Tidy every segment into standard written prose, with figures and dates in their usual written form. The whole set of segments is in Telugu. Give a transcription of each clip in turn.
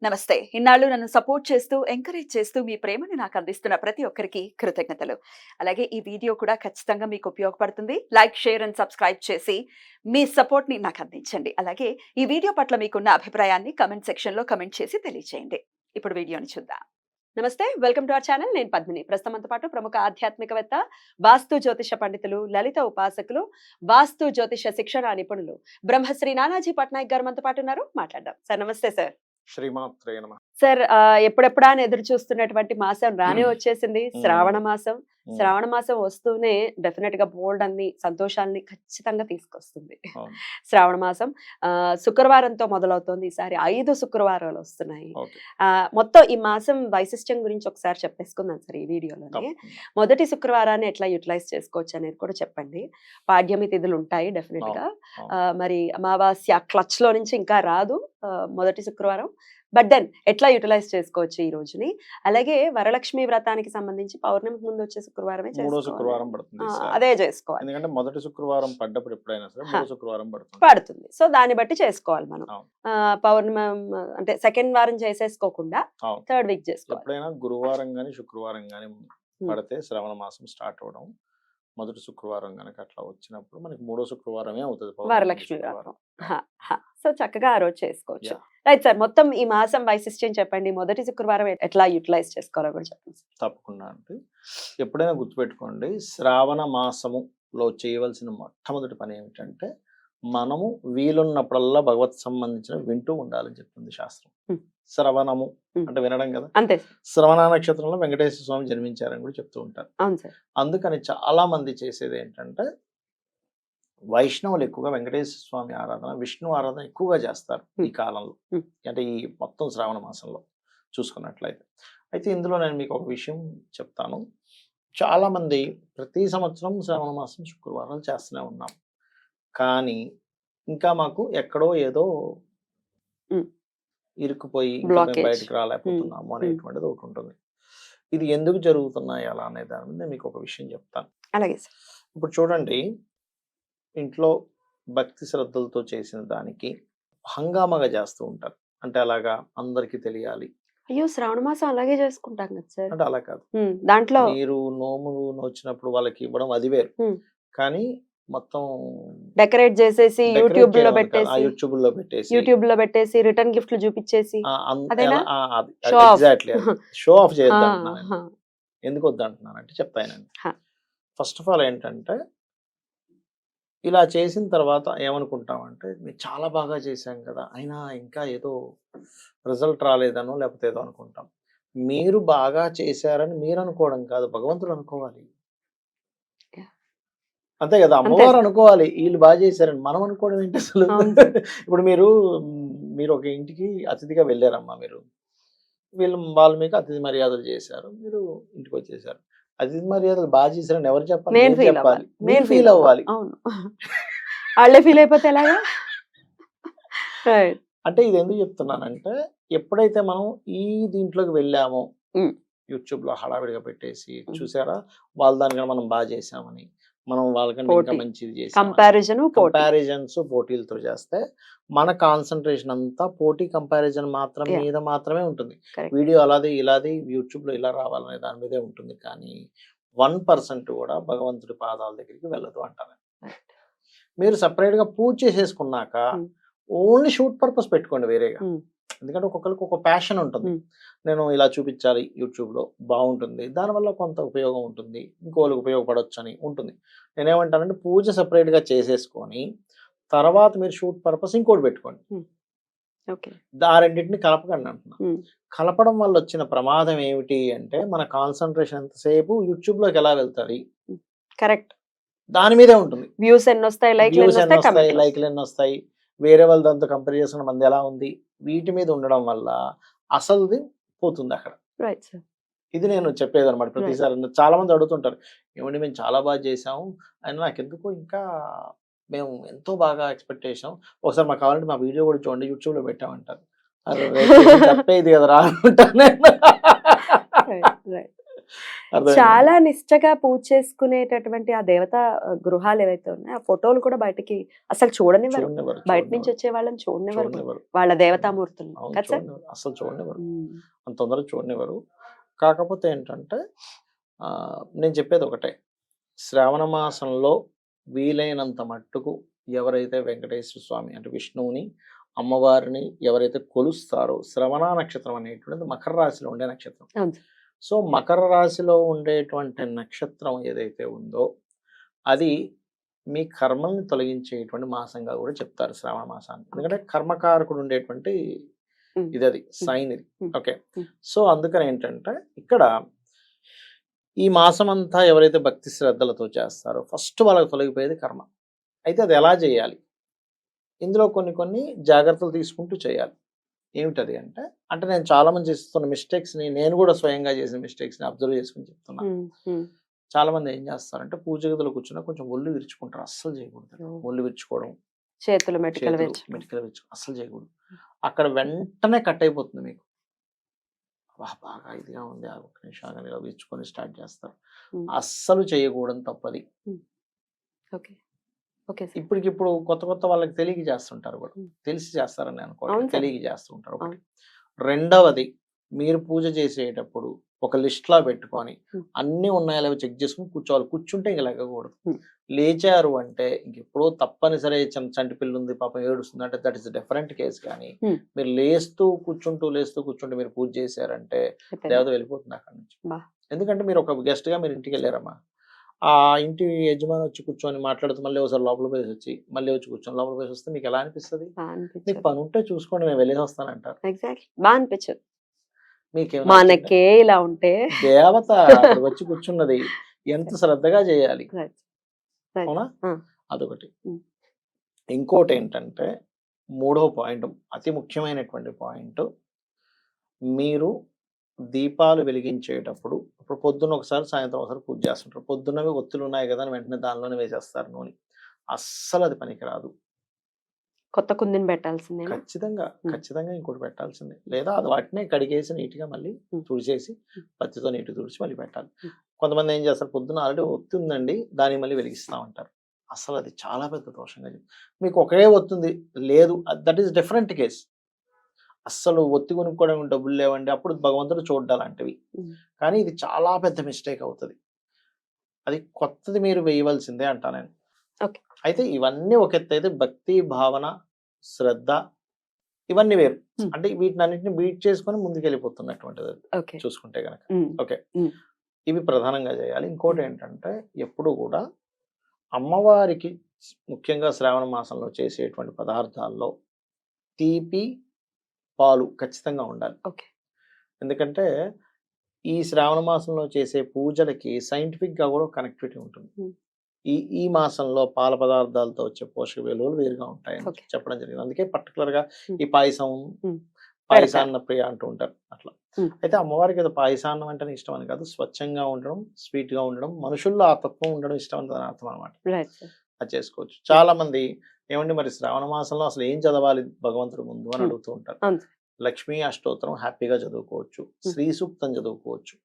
నమస్తే. ఇన్నాళ్ళు నన్ను సపోర్ట్ చేస్తూ, ఎంకరేజ్ చేస్తూ మీ ప్రేమను నాకు అందిస్తున్న ప్రతి ఒక్కరికి కృతజ్ఞతలు. అలాగే ఈ వీడియో కూడా ఖచ్చితంగా మీకు ఉపయోగపడుతుంది. లైక్, షేర్ అండ్ సబ్స్క్రైబ్ చేసి మీ సపోర్ట్‌ని నాకు అందించండి. అలాగే ఈ వీడియో పట్ల మీకున్న అభిప్రాయాన్ని కామెంట్ సెక్షన్‌లో కామెంట్ చేసి తెలియజేయండి. ఇప్పుడు వీడియోని చూద్దాం. నమస్తే. Welcome to our channel. నేను పద్మిని. ప్రస్తుతం మనతో పాటు ప్రముఖ ఆధ్యాత్మికవేత్త, వాస్తు జ్యోతిష పండితులు, లలిత ఉపాసకులు, వాస్తు జ్యోతిష శిక్షణ నిపుణులు బ్రహ్మశ్రీ నానాజీ పట్నాయక్ గారు మనతో పాటు ఉన్నారు. మాట్లాడదాం. సార్ నమస్తే సార్. శ్రీమాత్రే నమః. సార్ ఎప్పుడెప్పుడా అని ఎదురు చూస్తున్నటువంటి మాసం రానే వచ్చేసింది. శ్రావణ మాసం. శ్రావణ మాసం వస్తూనే డెఫినెట్ గా బోల్డ్ అన్ని సంతోషాలని ఖచ్చితంగా తీసుకొస్తుంది. అవును. శ్రావణ మాసం శుక్రవారంతో మొదలవుతోంది. ఈసారి 5 శుక్రవారాలు వస్తున్నాయి. ఓకే. మొత్తం ఈ మాసం వైశిష్ట్యం గురించి ఒకసారి చెప్పేసుకుందాం సార్ ఈ వీడియోలోనే. తప్పకుండా. మొదటి శుక్రవారాన్ని ఎట్లా యూటిలైజ్ చేసుకోవచ్చు అనేది కూడా చెప్పండి. పాడ్యమి తిథులు ఉంటాయి డెఫినెట్ గా. మరి అమావాస్య క్లచ్ లో నుంచి ఇంకా రాదు మొదటి శుక్రవారం. బట్ దెన్ ఎట్లా యూటిలైజ్ చేసుకోవచ్చు ఈ రోజుని. అలాగే వరలక్ష్మి వ్రతానికి సంబంధించి పౌర్ణమికి ముందు వచ్చే శుక్రవారమే మూడో చేసుకోవాలి. శుక్రవారం పడుతుంది ఈసారి. అదే చేసుకోవాలి. ఎందుకంటే మొదటి శుక్రవారం పడ్డప్పుడు ఎప్పుడైనా సరే మూడో శుక్రవారం పడుతుంది. పడుతుంది. సో దాన్ని బట్టి చేసుకోవాలి మనం. అవును. పౌర్ణమి అంటే సెకండ్ వారం చేసేసుకోకుండా అవును. థర్డ్ వీక్ చేసుకోవాలి. ఎప్పుడైనా గురువారం గాని శుక్రవారం గాని పడితే శ్రవణ మాసం స్టార్ట్ అవడం మొదటి శుక్రవారం గనక అట్లా వచ్చినప్పుడు మనకి మూడో శుక్రవారమే అవుతుంది పౌర్ణమి వరలక్ష్మి శుక్రవారం. వ్రతం. సో చక్కగా ఆ రోజు చేసుకోవచ్చు. Yeah. Right sir. మొత్తం ఈ మాసం వైశిష్ట్యం చెప్పండి. మొదటి శుక్రవారం ఎట్లా యూటిలైజ్ చేసుకోవాలో కూడా చెప్పండి. తప్పకుండా అంటే ఎప్పుడైనా గుర్తుపెట్టుకోండి, శ్రావణ మాసములో చేయవలసిన మొట్టమొదటి పని ఏమిటంటే మనము వీలున్నప్పుడల్లా భగవత్ సంబంధించిన వింటూ ఉండాలని చెప్తుంది శాస్త్రం. శ్రవణము అంటే వినడం కదా. అంతే. శ్రవణ నక్షత్రంలో వెంకటేశ్వర స్వామి జన్మించారని కూడా చెప్తూ ఉంటారు. అవును సార్. అందుకని చాలా మంది చేసేది ఏంటంటే వైష్ణవులు ఎక్కువగా వెంకటేశ్వర స్వామి ఆరాధన, విష్ణు ఆరాధన ఎక్కువగా చేస్తారు ఈ కాలంలో. అంటే ఈ మొత్తం శ్రావణ మాసంలో చూసుకున్నట్లయితే. అయితే ఇందులో నేను మీకు ఒక విషయం చెప్తాను. చాలా మంది ప్రతి సంవత్సరం శ్రావణ మాసం శుక్రవారాలు చేస్తూనే ఉన్నాం. కానీ ఇంకా మాకు ఎక్కడో ఏదో ఇరుక్కుపోయి ఇంకా మేము బయటకు రాలేకపోతున్నాము అనేటువంటిది ఒకటి ఉంటుంది. ఇది ఎందుకు జరుగుతున్నాయి అలా అనే దాని మీద మీకు ఒక విషయం చెప్తాను. అలాగే సార్. ఇప్పుడు చూడండి, ఇంట్లో భక్తి శ్రద్ధలతో చేసిన దానికి హంగామాగా చేస్తూ ఉంటారు. అంటే అలాగా అందరికి తెలియాలి అయ్యో శ్రావణ మాసం అలాగే చేసుకుంటాం కదా సార్. అంటే అలా కాదు. దాంట్లో మీరు నోములు నోచినప్పుడు వాళ్ళకి ఇవ్వడం అది వేరు. కానీ మొత్తం డెకరేట్ చేసేసి యూట్యూబ్ లో పెట్టేసి రిటర్న్ గిఫ్ట్లు చూపించేసి ఎగ్జాక్ట్లీ షో ఆఫ్ చేయొద్దు. ఎందుకు వద్దు అంటున్నానంటే చెప్తానండి. ఫస్ట్ ఆఫ్ ఆల్ ఏంటంటే ఇలా చేసిన తర్వాత ఏమనుకుంటామంటే మేము చాలా బాగా చేశాం కదా, అయినా ఇంకా ఏదో రిజల్ట్ రాలేదనో లేకపోతే ఏదో అనుకుంటాం. మీరు బాగా చేశారని మీరు అనుకోవడం కాదు, భగవంతుడు అనుకోవాలి. అంతే కదా, అమ్మవారు అనుకోవాలి వీళ్ళు బాగా చేశారని. మనం అనుకోవడం ఏంటి అసలు? ఇప్పుడు మీరు ఒక ఇంటికి అతిథిగా వెళ్ళారమ్మా, వాళ్ళు మీకు అతిథి మర్యాదలు చేశారు, మీరు ఇంటికి వచ్చేసారు. అతిథి మర్యాదలు బాగా చేశారని ఎవరు చెప్పాలి? చెప్పాలి, మీరు ఫీల్ అవ్వాలి. వాళ్ళే ఫీల్ అయిపోతే ఎలాగా? అంటే ఇది ఎందుకు చెప్తున్నానంటే ఎప్పుడైతే మనం ఈ దీంట్లోకి వెళ్ళామో యూట్యూబ్ లో హడావిడిగా పెట్టేసి చూసారా వాళ్ళు దానికన్నా మనం బాగా చేసామని, మనం వాళ్ళకంటే ఇంకా మంచిది చేసి కంపారిజన్స్ పోటీలతో చేస్తే మన కాన్సన్ట్రేషన్ అంతా పోటీ కంపారిజన్ మీద మాత్రమే ఉంటుంది. వీడియో అలాది ఇలాది యూట్యూబ్ లో ఇలా రావాలనే దాని మీదే ఉంటుంది. కానీ 1% కూడా భగవంతుడి పాదాల దగ్గరికి వెళ్ళదు అంటారు. మీరు సపరేట్ గా పూజ చేసేసుకున్నాక ఓన్లీ షూట్ పర్పస్ పెట్టుకోండి వేరేగా. ఎందుకంటే ఒక్కొక్కరికి ఒక ప్యాషన్ ఉంటుంది. నేను ఇలా చూపించాలి యూట్యూబ్ లో, బాగుంటుంది, దానివల్ల కొంత ఉపయోగం ఉంటుంది, ఇంకోళ్ళకి ఉపయోగపడవచ్చు అని ఉంటుంది. నేనేమంటానంటే పూజ సపరేట్ గా చేసేసుకొని తర్వాత మీరు షూట్ పర్పస్ ఇంకోటి పెట్టుకోండి. ఆ రెండింటిని కలపకండి అంటున్నా. కలపడం వల్ల వచ్చిన ప్రమాదం ఏమిటి అంటే మన కాన్సన్ట్రేషన్ ఎంతసేపు యూట్యూబ్ లోకి ఎలా వెళ్తుంది, కరెక్ట్, దాని మీదే ఉంటుంది. వ్యూస్ ఎన్ని వస్తాయి, లైక్లు ఎన్ని వస్తాయి, వేరే వాళ్ళ దాంతో కంపేర్ చేసుకున్న మంది ఎలా ఉంది, వీటి మీద ఉండడం వల్ల అసలుది పోతుంది అక్కడ. ఇది నేను చెప్పేది అనమాట. ప్రతిసారి చాలా మంది అడుగుతుంటారు, ఏమండి మేము చాలా బాగా చేసాము అని, నాకెందుకో ఇంకా మేము ఎంతో బాగా ఎక్స్పెక్ట్ చేసాం, ఒకసారి మాకు కావాలంటే మా వీడియో కూడా చూడండి యూట్యూబ్ లో పెట్టామంటారు. తప్పేది కదా రా. అర్థమైందా? చాలా నిష్టగా పూజ చేసుకునేటటువంటి ఆ దేవత గృహాలు ఏవైతే ఉన్నాయో, ఆ ఫోటోలు కూడా బయటికి అసలు చూడనివ్వరు. చూడనివ్వరు, బయట నుంచి చూడనివ్వరు, వచ్చే వాళ్ళని చూడనివ్వరు చూడనివ్వరు. వాళ్ళ దేవతామూర్తులను అవును, కదా సార్? చూడనివ్వరు, అస్సలు చూడనివ్వరు. ఉమ్, అంత తొందరగా చూడనివ్వరు. కాకపోతే ఏంటంటే నేను చెప్పేది ఒకటే, శ్రావణ మాసంలో వీలైనంత మట్టుకు ఎవరైతే వెంకటేశ్వర స్వామి అంటే విష్ణువుని, అమ్మవారిని ఎవరైతే కొలుస్తారో, శ్రవణ నక్షత్రం అనేటువంటిది మకర రాశిలో ఉండే నక్షత్రం. అవును సార్. సో మకర రాశిలో ఉండేటువంటి నక్షత్రం ఏదైతే ఉందో అది మీ కర్మల్ని తొలగించేటువంటి మాసంగా కూడా చెప్తారు శ్రావణ మాసాన్ని. ఎందుకంటే కర్మకారకుడు ఉండేటువంటి ఉమ్, ఇది, అది సైన్ ఇది. ఉమ్, ఓకే. ఉమ్. సో అందుకని ఏంటంటే ఇక్కడ ఈ మాసం అంతా ఎవరైతే భక్తి శ్రద్ధలతో చేస్తారో ఫస్ట్ వాళ్ళకి తొలగిపోయేది కర్మ. అయితే అది ఎలా చేయాలి? ఇందులో కొన్ని జాగ్రత్తలు తీసుకుంటూ చేయాలి. ఏమిటది అంటే, అంటే నేను చాలా మంది చేస్తున్న మిస్టేక్స్ని, నేను కూడా స్వయంగా చేసిన మిస్టేక్స్ని అబ్జర్వ్ చేసుకుని చెప్తున్నా. ఉమ్, ఉమ్. చాలా మంది ఏం చేస్తారంటే పూజ గదిలో కూర్చున్నా కొంచెం ఒళ్ళు విరుచుకుంటారు. అస్సలు చేయకూడదు. ఓ. ఒళ్ళు విరుచుకోవడం, చేతులు మెటికలు చేతులు వేర్చుకో. మెటికలు విరుచు అస్సలు చేయకూడదు. అక్కడ వెంటనే కట్ అయిపోతుంది మీకు. బాగా ఇదిగా ఉంది, ఆ ఒక్క నిమిషం ఆగండి, ఇలా విరుచుకొని స్టార్ట్ చేస్తారు. ఉమ్, అస్సలు చేయకూడదు, తప్పది. Okay okay sir. ఇప్పటికిప్పుడు కొత్త వాళ్ళకి తెలియక చేస్తుంటారు కూడా. ఉమ్. తెలిసి చేస్తారని అనుకోండి, అవును సార్. తెలియక చేస్తుంటారు ఒకటి. అవును. రెండవది, మీరు పూజ చేసేటప్పుడు ఒక లిస్ట్లా పెట్టుకొని ఉమ్. అన్నీ ఉన్నాయో లేవో చెక్ చేసుకుని కూర్చోవాలి. కూర్చుంటే ఇంక లెగ్గకూడదు. ఉమ్. లేచారు అంటే ఇంకెప్పుడో తప్పనిసరి చంటి పిల్ల ఉంది పాపం ఏడుస్తుంది అంటే దట్ ఇస్ డిఫరెంట్ కేసు. కానీ ఉమ్. మీరు లేస్తూ కూర్చుంటూ మీరు పూజ చేశారంటే అయిపోయింది. దేవత వెళ్ళిపోతుంది అక్కడి నుంచి. బా. ఎందుకంటే మీరు ఒక గెస్ట్ గా మీరు ఇంటికి వెళ్ళారమ్మా, ఆ ఇంటి యజమాని వచ్చి కూర్చొని మాట్లాడుతూ మళ్ళీ ఒకసారి లోపల పోయి వచ్చి మళ్ళీ వచ్చి కూర్చొని లోపల పోయి వస్తే మీకు ఎలా అనిపిస్తుంది? బా మీకు అనిపించదు. పని ఉంటే చూసుకోండి, నేను వెళ్ళేసి వస్తానంటారు. ఎగ్జాక్ట్లీ బా అనిపించదు. మీకేమైనా మనకే ఇలా ఉంటే దేవత అక్కడ వచ్చి కూర్చున్నది, ఎంత శ్రద్ధగా చేయాలి. Right. Right. అవునా? ఆ. అదొకటి. ఉమ్. ఇంకోటి ఏంటంటే, మూడో పాయింట్, అతి ముఖ్యమైనటువంటి పాయింట్, మీరు దీపాలు వెలిగించేటప్పుడు ఇప్పుడు పొద్దున్న ఒకసారి సాయంత్రం ఒకసారి పూజ చేస్తుంటారు. పొద్దున్నవి ఒత్తులు ఉన్నాయి కదా అని వెంటనే దానిలోనే వేసేస్తారు నూనె. అస్సలు అది పనికిరాదు. కొత్త కుందిని పెట్టాల్సిందే. ఖచ్చితంగా ఉమ్. ఖచ్చితంగా ఇంకోటి పెట్టాల్సిందే. లేదా అది వాటినే కడిగేసి నీట్గా మళ్ళీ ఉమ్. తుడిచేసి ఉమ్. పత్తితో నీట్గా తుడిచి మళ్ళీ పెట్టాలి. ఉమ్. కొంతమంది ఏం చేస్తారు, పొద్దున్న ఆల్రెడీ ఒత్తి ఉందండి దాన్ని మళ్ళీ వెలిగిస్తామంటారు. అసలు అది చాలా పెద్ద దోషంగా మీకు ఒకే ఒత్తుంది లేదు, దట్ ఈస్ డిఫరెంట్ కేస్. అస్సలు ఒత్తి కొనుక్కోవడానికి డబ్బులు లేవండి, అప్పుడు భగవంతుడు చూడాలంటివి. ఉమ్. కానీ ఇది చాలా పెద్ద మిస్టేక్ అవుతుంది. అది కొత్తది మీరు వేయవలసిందే అంటా నేను. ఓకే. అయితే ఇవన్నీ ఒక ఎత్తు అయితే, భక్తి భావన శ్రద్ధ ఇవన్నీ వేరు. ఉమ్. అంటే వీటినన్నింటిని బీట్ చేసుకొని ముందుకెళ్ళిపోతున్నటువంటిది అది ఓకే. చూసుకుంటే కనుక. ఉమ్. ఓకే. ఉమ్. ఇవి ప్రధానంగా చేయాలి. ఇంకోటి ఏంటంటే, ఎప్పుడు కూడా అమ్మవారికి ముఖ్యంగా శ్రావణ మాసంలో చేసేటువంటి పదార్థాల్లో తీపి పాలు ఖచ్చితంగా ఉండాలి. ఓకే. ఎందుకంటే ఈ శ్రావణ మాసంలో చేసే పూజలకి సైంటిఫిక్ గా కూడా కనెక్టివిటీ ఉంటుంది. ఉమ్. ఈ మాసంలో పాల పదార్థాలతో వచ్చే పోషక విలువలు వేరుగా ఉంటాయని ఓకే. చెప్పడం జరిగింది. అందుకే పర్టికులర్ గా ఉమ్. ఈ పాయసం ఉమ్. పాయసాన్న ప్రియ అంటూ ఉంటారు అట్లా. ఉమ్. అయితే అమ్మవారికి అది పాయసాన్నం అంటే ఇష్టం అని కాదు, స్వచ్ఛంగా ఉండడం, స్వీట్ గా ఉండడం, మనుషుల్లో ఆ తత్వం ఉండడం ఇష్టం అని దాని అర్థం అనమాట. Right sir. అది చేసుకోవచ్చు. చాలా మంది ఏమండి మరి శ్రావణ మాసంలో అసలు ఏం చదవాలి భగవంతుడు ముందు అని ఉమ్. అడుగుతూ ఉంటారు. అవును సార్. లక్ష్మీ అష్టోత్తరం హ్యాపీగా చదువుకోవచ్చు, శ్రీ సూక్తం చదువుకోవచ్చు,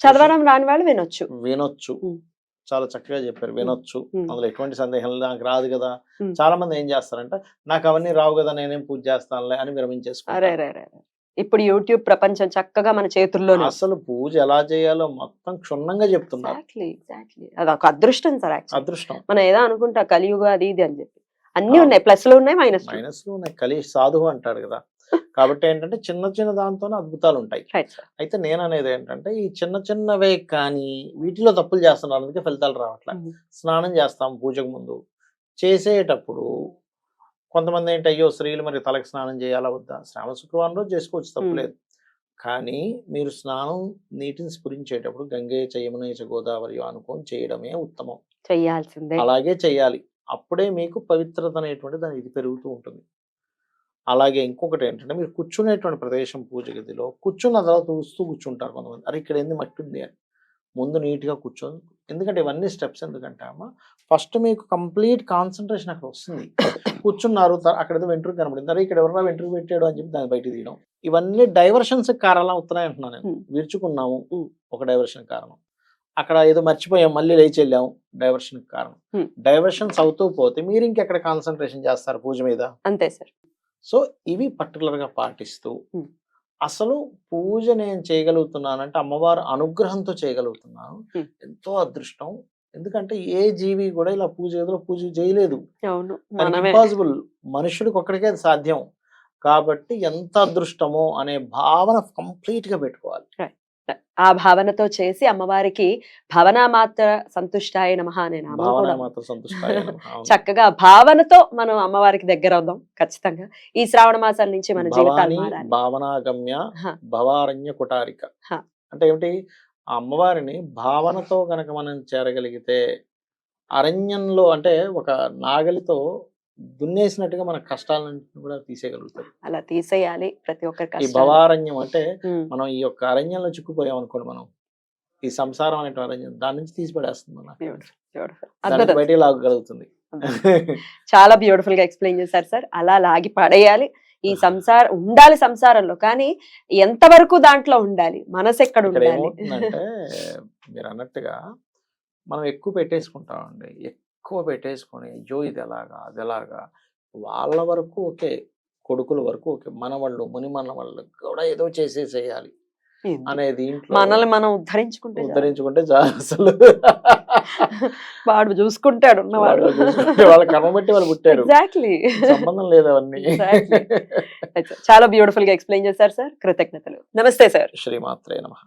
చదవడం రాని వాళ్ళు వినొచ్చు. వినొచ్చు. ఉమ్. చాలా చక్కగా చెప్పారు, వినొచ్చు. ఉమ్. అందులో ఎటువంటి సందేహం లేదు. నాకు రాదు కదా. ఉమ్. చాలా మంది ఏం చేస్తారంటే, నాకు అవన్నీ రావు కదా నేనేం పూజ చేస్తానులే అని అరే విరమించేసుకుంటారు. రే రే రే. ఇప్పుడు యూట్యూబ్ ప్రపంచం చక్కగా మన చేతుల్లోనే. అసలు పూజ ఎలా చేయాలో మొత్తం క్షుణ్ణంగా చెప్తున్నారు. ఎగ్జాక్ట్లీ అది ఒక అదృష్టం సార్. యాక్చువల్లీ అదృష్టం. మనం ఏదో అనుకుంటా కలియుగ అది ఇది అని చెప్పి అన్ని ఆ. ఉన్నాయి, ప్లస్లు ఉన్నాయి మైనస్. మైనస్లు ఉన్నాయి, కలి సాధువు అంటాడు కదా. కాబట్టి ఏంటంటే చిన్న దాంతోనే అద్భుతాలు ఉంటాయి. Right sir. అయితే నేను అనేది ఏంటంటే, ఈ చిన్నవే కానీ వీటిలో తప్పులు చేస్తున్నారు, అందుకే ఫలితాలు రావట్లే. స్నానం చేస్తాం పూజకు ముందు, చేసేటప్పుడు కొంతమంది ఏంటి, అయ్యో స్త్రీలు మరి తలకి స్నానం చేయాలా వద్దా? శ్రావణ శుక్రవారం రోజు చేసుకోవచ్చు, తప్పులేదు. కానీ మీరు స్నానం నీటిని స్ఫురించేటప్పుడు గంగే చయమునే చ గోదావరి అనుకొని చేయడమే ఉత్తమం. చెయ్యాల్సిందే. అలాగే చేయాలి. అప్పుడే మీకు పవిత్రత అనేటువంటి దాని ఇది పెరుగుతూ ఉంటుంది. అలాగే ఇంకొకటి ఏంటంటే, మీరు కూర్చునేటువంటి ప్రదేశం పూజ గదిలో కూర్చున్న తర్వాత చూస్తూ కూర్చుంటారు కొంతమంది, అరే ఇక్కడ ఏంది మట్టి ఉంది అని. ముందు నీట్గా కూర్చొని, ఎందుకంటే ఇవన్నీ స్టెప్స్ ఎందుకంటే అమ్మ ఫస్ట్ మీకు కంప్లీట్ కాన్సన్ట్రేషన్ అక్కడ వస్తుంది. కూర్చున్నారు అక్కడ ఏదో వెంట్రుక కనబడింది, అరే ఇక్కడ ఎవరైనా వెంట్రుక పెట్టాడు అని చెప్పి దాన్ని బయట తీయడం, ఇవన్నీ డైవర్షన్స్ కారణం అవుతున్నాయి అంటున్నాను నేను. విరుచుకున్నాము ఒక డైవర్షన్ కారణం, అక్కడ ఏదో మర్చిపోయాం మళ్ళీ లేచి వెళ్ళాము డైవర్షన్ కారణం. డైవర్షన్స్ అవుతూ పోతే మీరు ఇంకెక్కడ కాన్సన్ట్రేషన్ చేస్తారు పూజ మీద? అంతే సార్. సో ఇవి పర్టికులర్ గా పాటిస్తూ అసలు పూజ నేను చేయగలుగుతున్నానంటే అమ్మవారు అనుగ్రహంతో చేయగలుగుతున్నాను, ఎంతో అదృష్టం. ఎందుకంటే ఏ జీవి కూడా ఇలా పూజ గదిలో పూజ చేయలేదు, అవును, ఇంపాసిబుల్, మనుషుడికి ఒక్కడికే అది సాధ్యం. కాబట్టి ఎంత అదృష్టమో అనే భావన కంప్లీట్ గా పెట్టుకోవాలి. ఆ భావనతో చేసి అమ్మవారికి భవనా మాత్ర సంతుష్టాయ నమః అనే నామం భావన కూడా మాత్రం సంతుష్టాయ నమః. అవును. చక్కగా భావనతో మనం అమ్మవారికి దగ్గర అవుదాం ఖచ్చితంగా. ఈ శ్రావణ మాసాల నుంచి మన జీవితాలు భవాని మారాలి. భావనాగమ్య హ. భవారణ్య కుటారిక హ. అంటే ఏమిటి? ఆ అమ్మవారిని భావనతో గనక మనం చేరగలిగితే, అరణ్యంలో అంటే ఒక నాగలితో దున్నేసినట్టుగా మన కష్టాలను కూడా తీసేయగలుగుతారు. అలా తీసేయాలి ప్రతి ఒక్కరి ఈ కష్టాలు. భవారణ్యం అంటే ఉమ్, మనం ఈ యొక్క అరణ్యంలో చిక్కుపోయాం అనుకోండి, మనం ఈ సంసారం అనే అరణ్యం దాని నుంచి తీసి పడేస్తుంది మనకు. beautiful, beautiful. దాన్ని అద్భుతం. బయటికి లాగగలుగుతుంది. చాలా బ్యూటిఫుల్ గా ఎక్స్ప్లెయిన్ చేశారు సార్. అలా లాగి పడేయాలి. ఈ సంసారం ఉండాలి సంసారంలో, కానీ ఎంతవరకు దాంట్లో ఉండాలి, మనసు ఎక్కడ ఇక్కడ ఉండాలి? ఏమవుతుందంటే మీరు అన్నట్టుగా మనం ఎక్కువ పెట్టేసుకుంటామండి, ఎక్కువ పెట్టేసుకొని అయ్యో ఇది ఎలాగా అది ఎలాగా, వాళ్ళ వరకు ఓకే, కొడుకుల వరకు ఓకే, మనవాళ్ళు మునిమన్న వాళ్ళు కూడా ఏదో చేసేసేయాలి అనే దీంట్లో మనల్ని మనం ఉద్ధరించుకుంటే చాలు. ఉద్ధరించుకుంటే చాలు. అసలు వాడు చూసుకుంటాడు ఉన్నవాడు. వాళ్ళ కర్మ బట్టి వాళ్ళు పుట్టారు, ఎగ్జాక్ట్లీ. సంబంధం లేదు అవన్నీ. Exactly. చాలా బ్యూటిఫుల్ గా ఎక్స్ప్లెయిన్ చేశారు సార్. కృతజ్ఞతలు. నమస్తే సార్. శ్రీమాత్రే నమః.